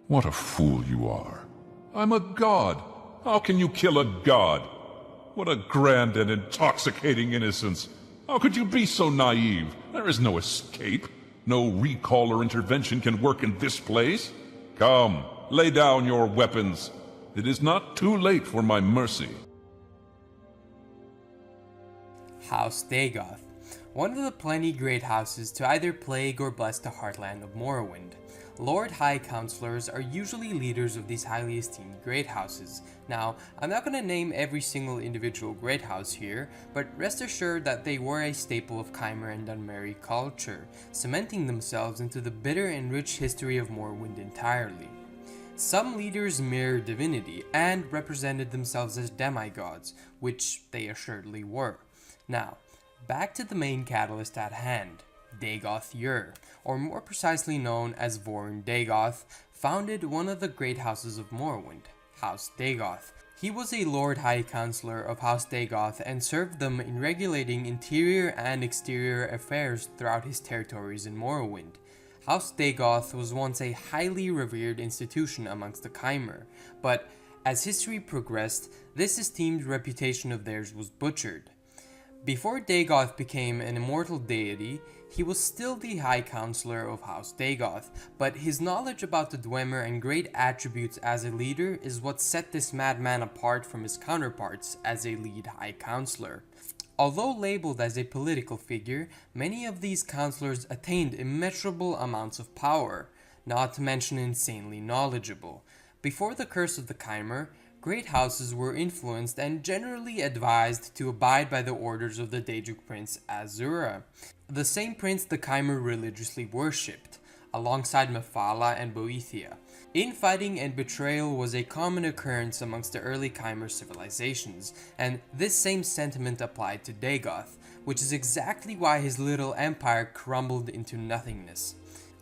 What a fool you are. I'm a god. How can you kill a god? What a grand and intoxicating innocence. How could you be so naive? There is no escape. No recall or intervention can work in this place. Come, lay down your weapons. It is not too late for my mercy. House Dagoth, one of the plenty great houses to either plague or bless the heartland of Morrowind. Lord High Counselors are usually leaders of these highly esteemed great houses. Now, I'm not going to name every single individual great house here, but rest assured that they were a staple of Khmer and Dunmeri culture, cementing themselves into the bitter and rich history of Morrowind entirely. Some leaders mirrored Divinity and represented themselves as demigods, which they assuredly were. Now, back to the main catalyst at hand. Dagoth Ur, or more precisely known as Vorn Dagoth, founded one of the great houses of Morrowind, House Dagoth. He was a Lord High Counselor of House Dagoth and served them in regulating interior and exterior affairs throughout his territories in Morrowind. House Dagoth was once a highly revered institution amongst the Khmer, but as history progressed, this esteemed reputation of theirs was butchered. Before Dagoth became an immortal deity, he was still the High Counselor of House Dagoth, but his knowledge about the Dwemer and great attributes as a leader is what set this madman apart from his counterparts as a lead High Counselor. Although labeled as a political figure, many of these counselors attained immeasurable amounts of power, not to mention insanely knowledgeable. Before the Curse of the Khmer, great houses were influenced and generally advised to abide by the orders of the Daejuk Prince Azura, the same prince the Khmer religiously worshipped, alongside Mephala and Boethia. Infighting and betrayal was a common occurrence amongst the early Khmer civilizations, and this same sentiment applied to Dagoth, which is exactly why his little empire crumbled into nothingness.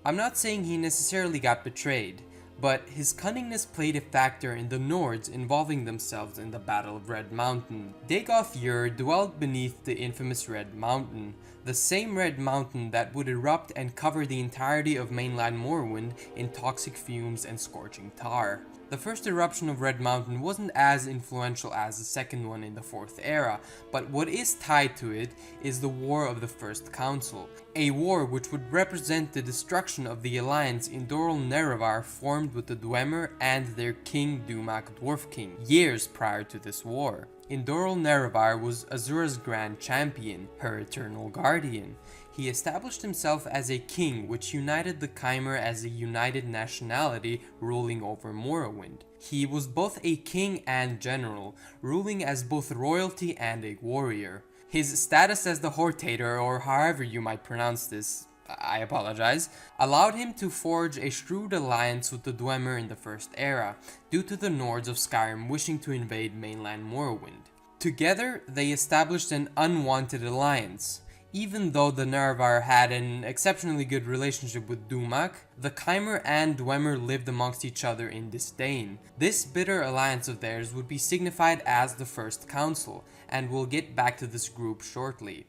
I'm not saying he necessarily got betrayed, but his cunningness played a factor in the Nords involving themselves in the Battle of Red Mountain. Dagoth Ur dwelled beneath the infamous Red Mountain, the same Red Mountain that would erupt and cover the entirety of mainland Morrowind in toxic fumes and scorching tar. The first eruption of Red Mountain wasn't as influential as the second one in the Fourth Era, but what is tied to it is the War of the First Council, a war which would represent the destruction of the alliance Indoril Nerevar formed with the Dwemer and their king Dumak Dwarf King, years prior to this war. Indoril Nerevar was Azura's grand champion, her eternal guardian. He established himself as a king which united the Khmer as a united nationality ruling over Morrowind. He was both a king and general, ruling as both royalty and a warrior. His status as the Hortator, or however you might pronounce this, I apologize, allowed him to forge a shrewd alliance with the Dwemer in the First Era, due to the Nords of Skyrim wishing to invade mainland Morrowind. Together, they established an unwanted alliance. Even though the Nerevar had an exceptionally good relationship with Dumak, the Khmer and Dwemer lived amongst each other in disdain. This bitter alliance of theirs would be signified as the First Council, and we'll get back to this group shortly.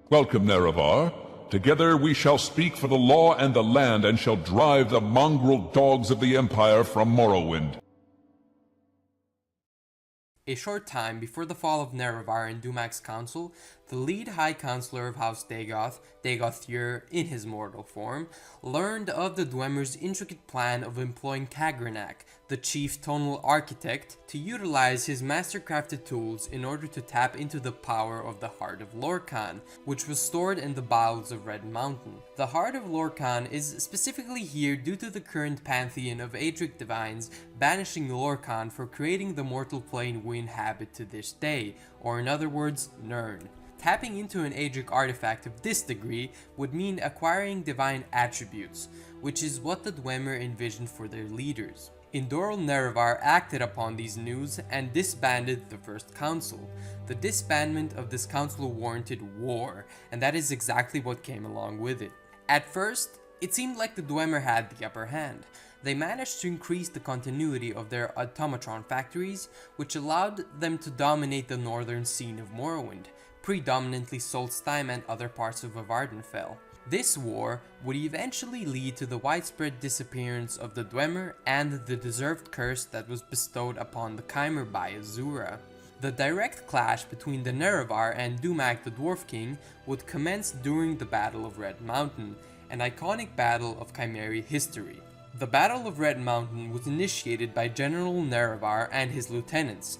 Welcome, Nerevar. Together we shall speak for the law and the land and shall drive the mongrel dogs of the Empire from Morrowind. A short time before the fall of Nerevar and Dumak's council, the lead High Counselor of House Dagoth, Dagoth Ur in his mortal form, learned of the Dwemer's intricate plan of employing Kagranak, the chief tonal architect, to utilize his master-crafted tools in order to tap into the power of the Heart of Lorkhan, which was stored in the bowels of Red Mountain. The Heart of Lorkhan is specifically here due to the current pantheon of Adric divines banishing Lorkhan for creating the mortal plane we inhabit to this day, or in other words, Nirn. Tapping into an Adric artifact of this degree would mean acquiring divine attributes, which is what the Dwemer envisioned for their leaders. Indoril Nerevar acted upon these news and disbanded the First Council. The disbandment of this council warranted war, and that is exactly what came along with it. At first, it seemed like the Dwemer had the upper hand. They managed to increase the continuity of their automatron factories, which allowed them to dominate the northern scene of Morrowind, predominantly Solstheim and other parts of Vardenfell. This war would eventually lead to the widespread disappearance of the Dwemer and the deserved curse that was bestowed upon the Chimer by Azura. The direct clash between the Nerevar and Dumak the Dwarf King would commence during the Battle of Red Mountain, an iconic battle of Chimeri history. The Battle of Red Mountain was initiated by General Nerevar and his lieutenants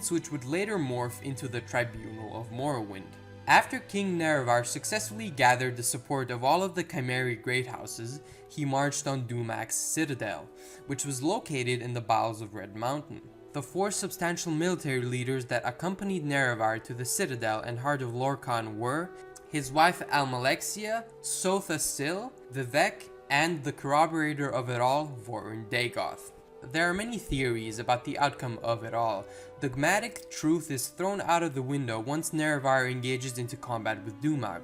which would later morph into the Tribunal of Morrowind. After King Nerevar successfully gathered the support of all of the Chimeri great houses, he marched on Dumak's citadel, which was located in the bowels of Red Mountain. The four substantial military leaders that accompanied Nerevar to the citadel and Heart of Lorkhan were his wife Almalexia, Sotha Sil, Vivek, and the corroborator of it all, Vorin Dagoth. There are many theories about the outcome of it all. Dogmatic truth is thrown out of the window once Nerevar engages into combat with Dumak.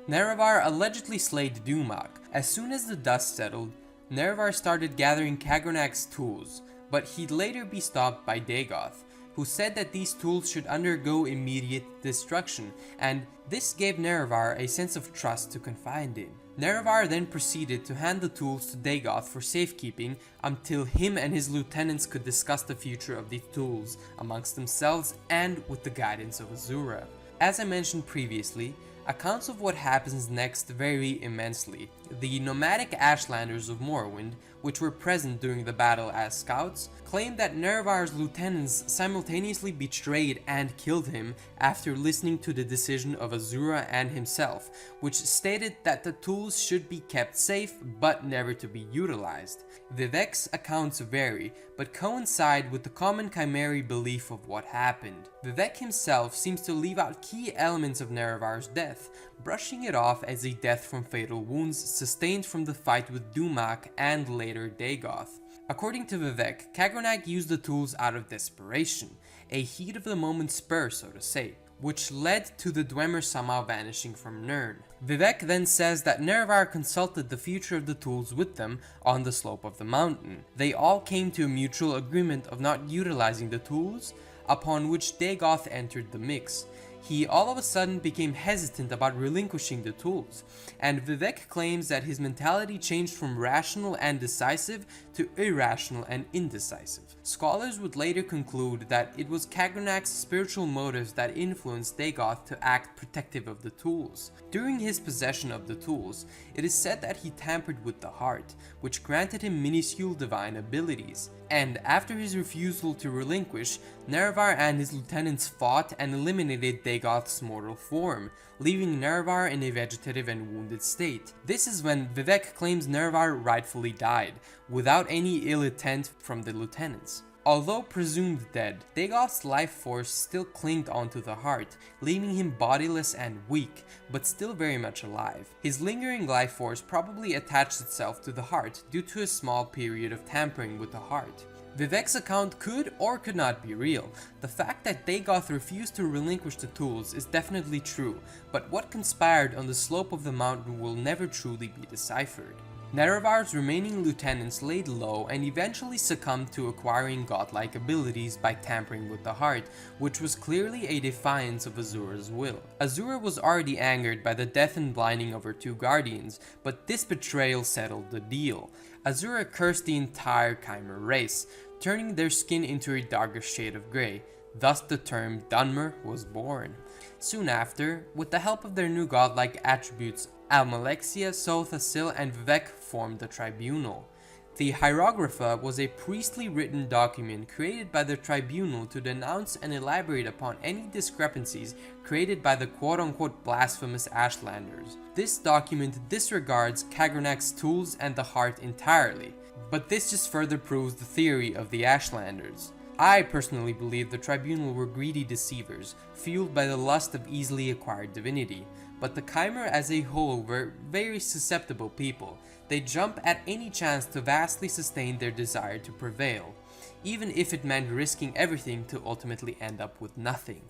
Nerevar allegedly slayed Dumak. As soon as the dust settled, Nerevar started gathering Kagronak's tools, but he'd later be stopped by Dagoth, who said that these tools should undergo immediate destruction, and this gave Nerevar a sense of trust to confide in. Nerevar then proceeded to hand the tools to Dagoth for safekeeping until him and his lieutenants could discuss the future of these tools amongst themselves and with the guidance of Azura. As I mentioned previously, accounts of what happens next vary immensely. The nomadic Ashlanders of Morrowind, which were present during the battle as scouts, claimed that Nerevar's lieutenants simultaneously betrayed and killed him after listening to the decision of Azura and himself, which stated that the tools should be kept safe but never to be utilized. Vivek's accounts vary, but coincide with the common Chimeri belief of what happened. Vivek himself seems to leave out key elements of Nerevar's death, brushing it off as a death from fatal wounds sustained from the fight with Dumak and later Dagoth. According to Vivek, Kagronak used the tools out of desperation, a heat of the moment spur so to say, which led to the Dwemer somehow vanishing from Nirn. Vivek then says that Nerevar consulted the future of the tools with them on the slope of the mountain. They all came to a mutual agreement of not utilizing the tools, upon which Dagoth entered the mix. He all of a sudden became hesitant about relinquishing the tools, and Vivek claims that his mentality changed from rational and decisive to irrational and indecisive. Scholars would later conclude that it was Kagronak's spiritual motives that influenced Dagoth to act protective of the tools. During his possession of the tools, it is said that he tampered with the heart, which granted him minuscule divine abilities. And after his refusal to relinquish, Nerevar and his lieutenants fought and eliminated Dagoth's mortal form, leaving Nerevar in a vegetative and wounded state. This is when Vivek claims Nerevar rightfully died, without any ill intent from the lieutenants. Although presumed dead, Dagoth's life force still clinged onto the heart, leaving him bodiless and weak, but still very much alive. His lingering life force probably attached itself to the heart due to a small period of tampering with the heart. Vivek's account could or could not be real. The fact that Dagoth refused to relinquish the tools is definitely true, but what conspired on the slope of the mountain will never truly be deciphered. Nerevar's remaining lieutenants laid low and eventually succumbed to acquiring godlike abilities by tampering with the heart, which was clearly a defiance of Azura's will. Azura was already angered by the death and blinding of her two guardians, but this betrayal settled the deal. Azura cursed the entire Chimer race, turning their skin into a darker shade of grey. Thus the term Dunmer was born. Soon after, with the help of their new godlike attributes, Almalexia, Sotha Sil, and Vivek formed the Tribunal. The Hieroglypha was a priestly written document created by the Tribunal to denounce and elaborate upon any discrepancies created by the quote-unquote blasphemous Ashlanders. This document disregards Kagronak's tools and the heart entirely, but this just further proves the theory of the Ashlanders. I personally believe the Tribunal were greedy deceivers, fueled by the lust of easily acquired divinity, but the Chimer as a whole were very susceptible people. They jump at any chance to vastly sustain their desire to prevail, even if it meant risking everything to ultimately end up with nothing.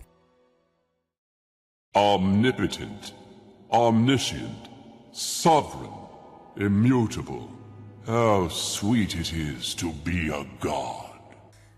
Omnipotent, omniscient, sovereign, immutable. How sweet it is to be a god.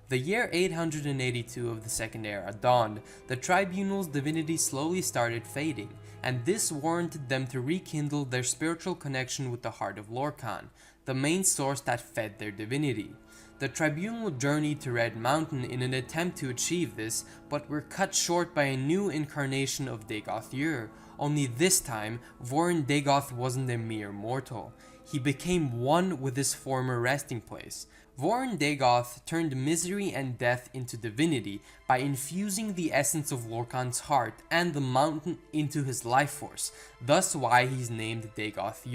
The year 882 of the Second Era dawned, the Tribunal's divinity slowly started fading, and this warranted them to rekindle their spiritual connection with the Heart of Lorkhan, the main source that fed their divinity. The Tribunal journeyed to Red Mountain in an attempt to achieve this, but were cut short by a new incarnation of Dagoth, only this time, Vorin Dagoth wasn't a mere mortal. He became one with his former resting place. Vorin Dagoth turned misery and death into divinity by infusing the essence of Lorkhan's heart and the mountain into his life force, thus why he's named Dagoth.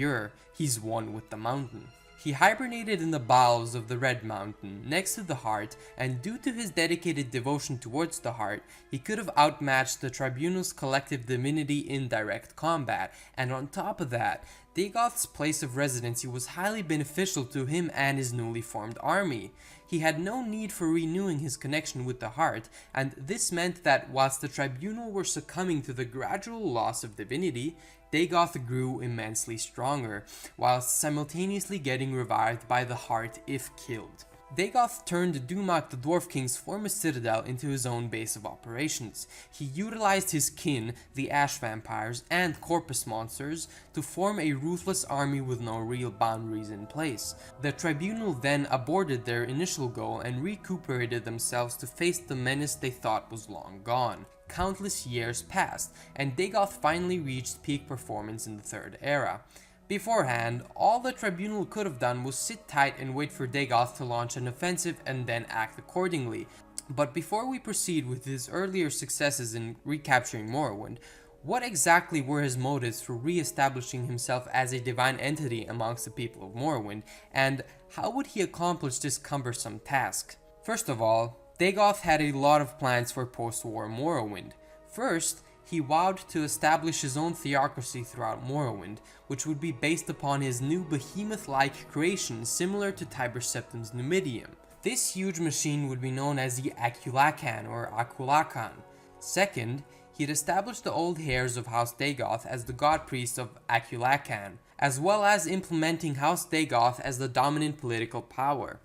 He's one with the mountain. He hibernated in the bowels of the Red Mountain, next to the heart, and due to his dedicated devotion towards the heart, he could have outmatched the Tribunal's collective divinity in direct combat, and on top of that, Dagoth's place of residency was highly beneficial to him and his newly formed army. He had no need for renewing his connection with the heart, and this meant that whilst the Tribunal were succumbing to the gradual loss of divinity, Dagoth grew immensely stronger, whilst simultaneously getting revived by the heart if killed. Dagoth turned Dumak the Dwarf King's former citadel into his own base of operations. He utilized his kin, the Ash Vampires and Corpus Monsters, to form a ruthless army with no real boundaries in place. The Tribunal then aborted their initial goal and recuperated themselves to face the menace they thought was long gone. Countless years passed, and Dagoth finally reached peak performance in the Third Era. Beforehand, all the Tribunal could have done was sit tight and wait for Dagoth to launch an offensive and then act accordingly. But before we proceed with his earlier successes in recapturing Morrowind, what exactly were his motives for re-establishing himself as a divine entity amongst the people of Morrowind, and how would he accomplish this cumbersome task? First of all, Dagoth had a lot of plans for post-war Morrowind. First, he vowed to establish his own theocracy throughout Morrowind, which would be based upon his new behemoth-like creation similar to Tiber Septim's Numidium. This huge machine would be known as the Akulakhan or Akulakhan. Second, he'd established the old heirs of House Dagoth as the god priests of Akulakhan, as well as implementing House Dagoth as the dominant political power.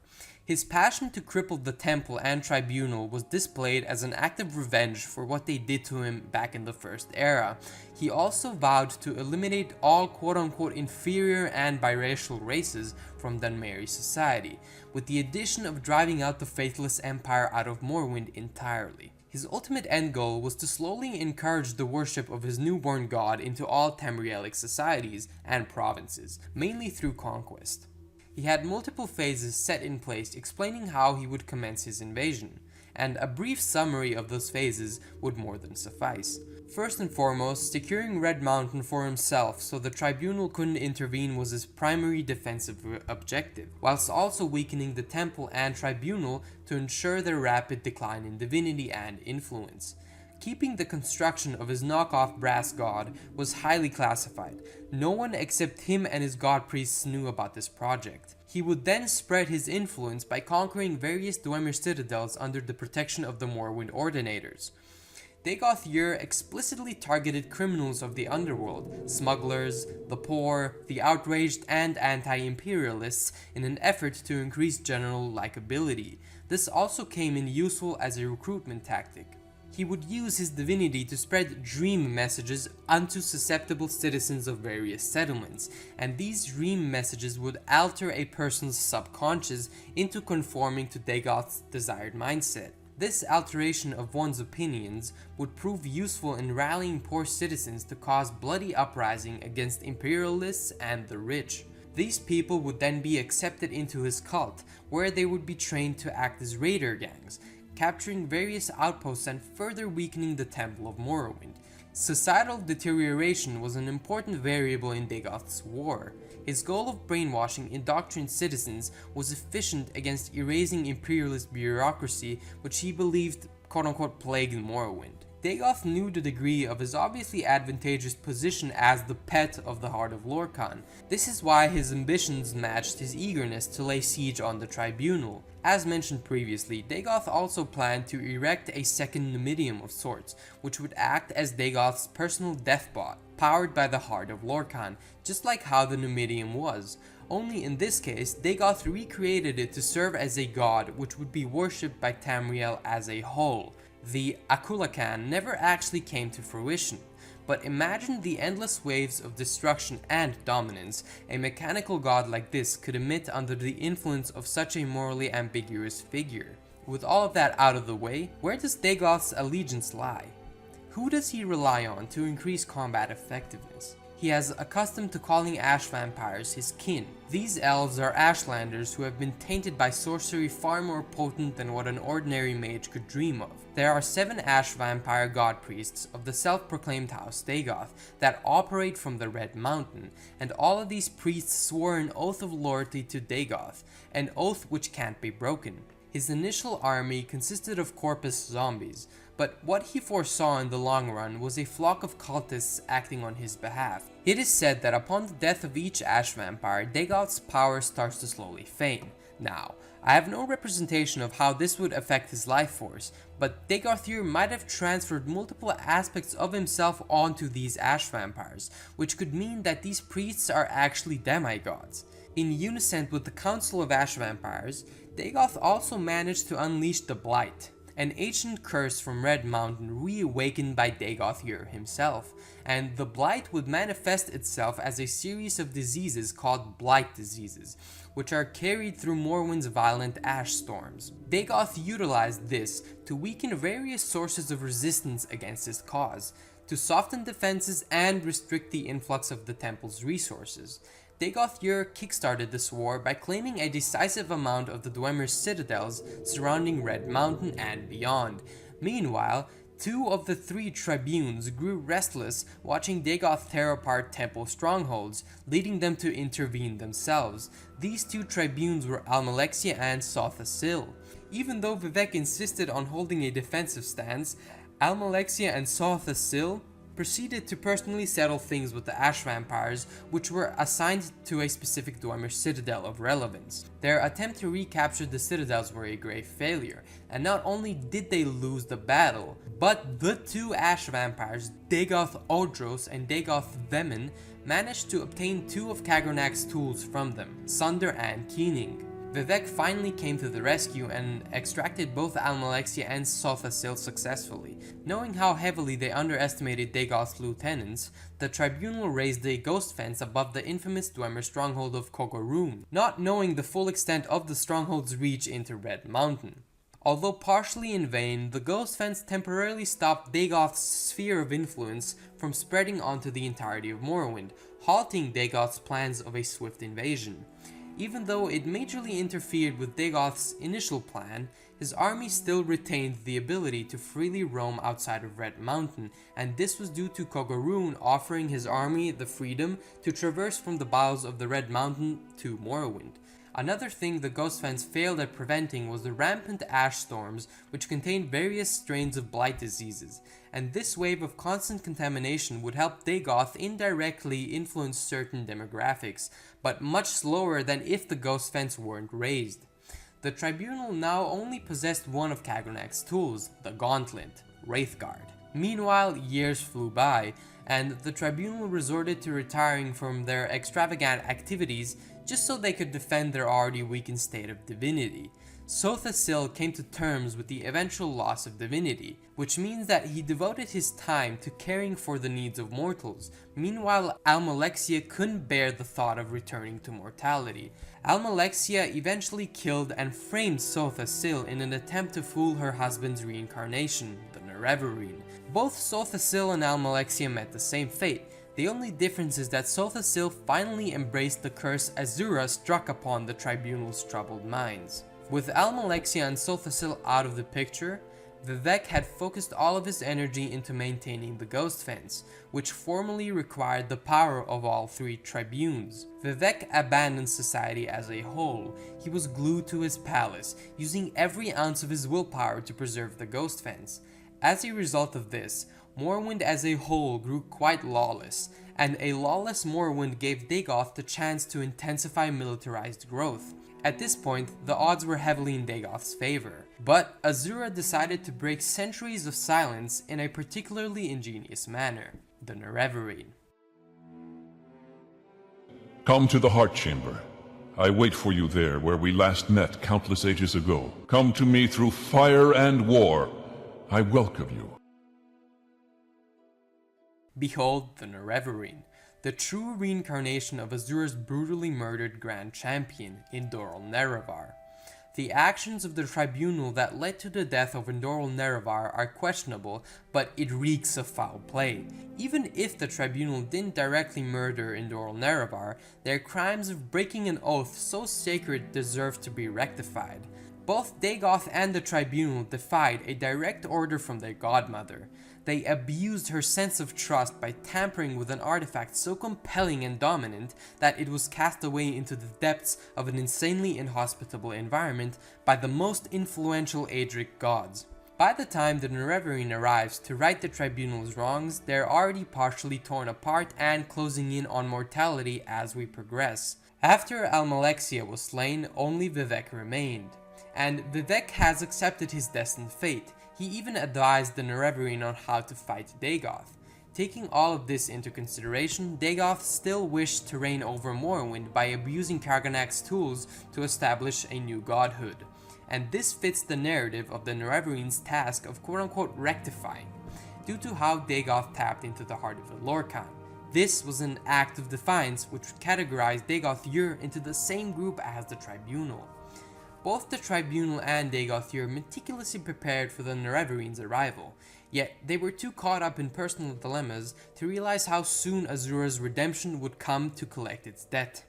His passion to cripple the Temple and Tribunal was displayed as an act of revenge for what they did to him back in the First Era. He also vowed to eliminate all quote-unquote inferior and biracial races from Dunmeri society, with the addition of driving out the Faithless Empire out of Morrowind entirely. His ultimate end goal was to slowly encourage the worship of his newborn god into all Tamrielic societies and provinces, mainly through conquest. He had multiple phases set in place explaining how he would commence his invasion, and a brief summary of those phases would more than suffice. First and foremost, securing Red Mountain for himself so the Tribunal couldn't intervene was his primary defensive objective, whilst also weakening the Temple and Tribunal to ensure their rapid decline in divinity and influence. Keeping the construction of his knockoff brass god was highly classified. No one except him and his god priests knew about this project. He would then spread his influence by conquering various Dwemer citadels under the protection of the Morrowind Ordinators. Dagoth explicitly targeted criminals of the underworld, smugglers, the poor, the outraged, and anti-imperialists in an effort to increase general likability. This also came in useful as a recruitment tactic. He would use his divinity to spread dream messages unto susceptible citizens of various settlements, and these dream messages would alter a person's subconscious into conforming to Dagoth's desired mindset. This alteration of one's opinions would prove useful in rallying poor citizens to cause bloody uprising against imperialists and the rich. These people would then be accepted into his cult, where they would be trained to act as raider gangs, capturing various outposts and further weakening the Temple of Morrowind. Societal deterioration was an important variable in Dagoth's war. His goal of brainwashing indoctrined citizens was efficient against erasing imperialist bureaucracy, which he believed quote-unquote plagued Morrowind. Dagoth knew the degree of his obviously advantageous position as the pet of the Heart of Lorkhan. This is why his ambitions matched his eagerness to lay siege on the Tribunal. As mentioned previously, Dagoth also planned to erect a second Numidium of sorts, which would act as Dagoth's personal deathbot, powered by the Heart of Lorkhan, just like how the Numidium was. only in this case, Dagoth recreated it to serve as a god which would be worshipped by Tamriel as a whole. The Akulakhan never actually came to fruition, but imagine the endless waves of destruction and dominance a mechanical god like this could emit under the influence of such a morally ambiguous figure. With all of that out of the way, where does Dagoth's allegiance lie? Who does he rely on to increase combat effectiveness? He has accustomed to calling ash vampires his kin. These elves are ashlanders who have been tainted by sorcery far more potent than what an ordinary mage could dream of. There are 7 ash vampire god priests of the self-proclaimed House Dagoth that operate from the Red Mountain, and all of these priests swore an oath of loyalty to Dagoth, an oath which can't be broken. His initial army consisted of corpus zombies, but what he foresaw in the long run was a flock of cultists acting on his behalf. It is said that upon the death of each ash vampire, Dagoth's power starts to slowly fade. Now, I have no representation of how this would affect his life force, but Dagoth might have transferred multiple aspects of himself onto these ash vampires, which could mean that these priests are actually demigods. In unison with the Council of Ash Vampires, Dagoth also managed to unleash the Blight, an ancient curse from Red Mountain reawakened by Dagoth himself, and the Blight would manifest itself as a series of diseases called Blight diseases, which are carried through Morrwind's violent ash storms. Dagoth utilized this to weaken various sources of resistance against his cause, to soften defenses and restrict the influx of the temple's resources. Dagoth kickstarted this war by claiming a decisive amount of the Dwemer's citadels surrounding Red Mountain and beyond. Meanwhile, 2 of the 3 tribunes grew restless watching Dagoth tear apart temple strongholds, leading them to intervene themselves. These 2 tribunes were Almalexia and Sotha-Sil. Even though Vivek insisted on holding a defensive stance, Almalexia and Sotha-Sil proceeded to personally settle things with the Ash Vampires, which were assigned to a specific Dwemer citadel of relevance. Their attempt to recapture the citadels were a grave failure, and not only did they lose the battle, but the 2 Ash Vampires, Dagoth Odros and Dagoth Vemin, managed to obtain 2 of Kagronak's tools from them, Sunder and Keening. Vivek finally came to the rescue and extracted both Almalexia and Sotha-Sil successfully. Knowing how heavily they underestimated Dagoth's lieutenants, the tribunal raised a ghost fence above the infamous Dwemer stronghold of Kogorun, not knowing the full extent of the stronghold's reach into Red Mountain. Although partially in vain, the ghost fence temporarily stopped Dagoth's sphere of influence from spreading onto the entirety of Morrowind, halting Dagoth's plans of a swift invasion. Even though it majorly interfered with Dagoth's initial plan, his army still retained the ability to freely roam outside of Red Mountain, and this was due to Kogorun offering his army the freedom to traverse from the bowels of the Red Mountain to Morrowind. Another thing the Ghost Fence failed at preventing was the rampant ash storms, which contained various strains of blight diseases, and this wave of constant contamination would help Dagoth indirectly influence certain demographics, but much slower than if the Ghost Fence weren't raised. The tribunal now only possessed one of Kagronak's tools, the Gauntlet, Wraithguard. Meanwhile, years flew by, and the tribunal resorted to retiring from their extravagant activities just so they could defend their already weakened state of divinity. Sotha-Sil came to terms with the eventual loss of divinity, which means that he devoted his time to caring for the needs of mortals. Meanwhile, Almalexia couldn't bear the thought of returning to mortality. Almalexia eventually killed and framed Sotha-Sil in an attempt to fool her husband's reincarnation, the Nerevarine. Both Sotha-Sil and Almalexia met the same fate. The only difference is that Sotha-Sil finally embraced the curse Azura struck upon the tribunal's troubled minds. With Almalexia and Sotha-Sil out of the picture, Vivek had focused all of his energy into maintaining the Ghost Fence, which formally required the power of all 3 tribunes. Vivek abandoned society as a whole. He was glued to his palace, using every ounce of his willpower to preserve the Ghost Fence. As a result of this, Morrowind as a whole grew quite lawless, and a lawless Morrowind gave Dagoth the chance to intensify militarized growth. At this point, the odds were heavily in Dagoth's favor, but Azura decided to break centuries of silence in a particularly ingenious manner, the Nerevarine. Come to the Heart Chamber. I wait for you there where we last met countless ages ago. Come to me through fire and war. I welcome you. Behold the Nerevarine, the true reincarnation of Azura's brutally murdered Grand Champion, Indoral Nerevar. The actions of the tribunal that led to the death of Indoral Nerevar are questionable, but it reeks of foul play. Even if the tribunal didn't directly murder Indoral Nerevar, their crimes of breaking an oath so sacred deserve to be rectified. Both Dagoth and the tribunal defied a direct order from their godmother. They abused her sense of trust by tampering with an artifact so compelling and dominant that it was cast away into the depths of an insanely inhospitable environment by the most influential Adric gods. By the time the Nerevarine arrives to right the tribunal's wrongs, they're already partially torn apart and closing in on mortality as we progress. After Almalexia was slain, only Vivek remained. And Vivek has accepted his destined fate. He even advised the Nerevarine on how to fight Dagoth. Taking all of this into consideration, Dagoth still wished to reign over Morrowind by abusing Karganak's tools to establish a new godhood. And this fits the narrative of the Nerevarines' task of quote-unquote rectifying, due to how Dagoth tapped into the Heart of Lorkhan. This was an act of defiance which categorized Dagoth Ur into the same group as the Tribunal. Both the Tribunal and Dagoth Ur meticulously prepared for the Nerevarines' arrival, yet they were too caught up in personal dilemmas to realize how soon Azura's redemption would come to collect its debt.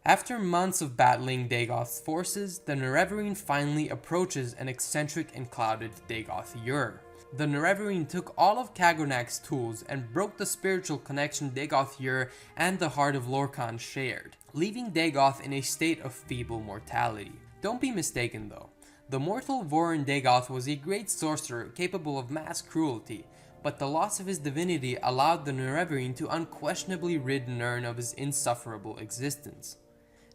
After months of battling Dagoth's forces, the Nerevarine finally approaches an eccentric and clouded Dagoth Ur. The Nerevarine took all of Karganak's tools and broke the spiritual connection Dagoth Ur and the Heart of Lorkhan shared, leaving Dagoth in a state of feeble mortality. Don't be mistaken though, the mortal Vorin Dagoth was a great sorcerer capable of mass cruelty, but the loss of his divinity allowed the Nerevarine to unquestionably rid Nirn of his insufferable existence.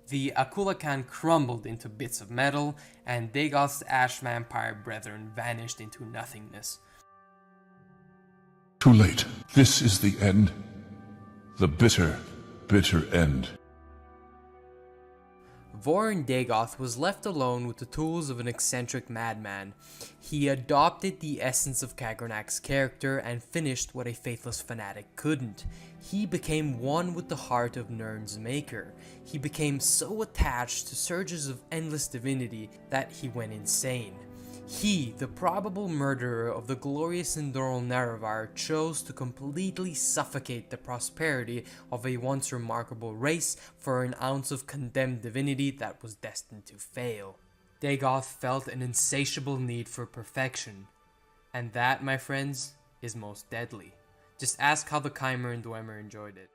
The Akulakan crumbled into bits of metal, and Dagoth's ash vampire brethren vanished into nothingness. Too late. This is the end. The bitter, bitter end. Vorin Dagoth was left alone with the tools of an eccentric madman. He adopted the essence of Karganak's character and finished what a faithless fanatic couldn't. He became one with the heart of Nirn's maker. He became so attached to surges of endless divinity that he went insane. He, the probable murderer of the glorious Indoral Nerevar, chose to completely suffocate the prosperity of a once remarkable race for an ounce of condemned divinity that was destined to fail. Dagoth felt an insatiable need for perfection, and that, my friends, is most deadly. Just ask how the Chimer and Dwemer enjoyed it.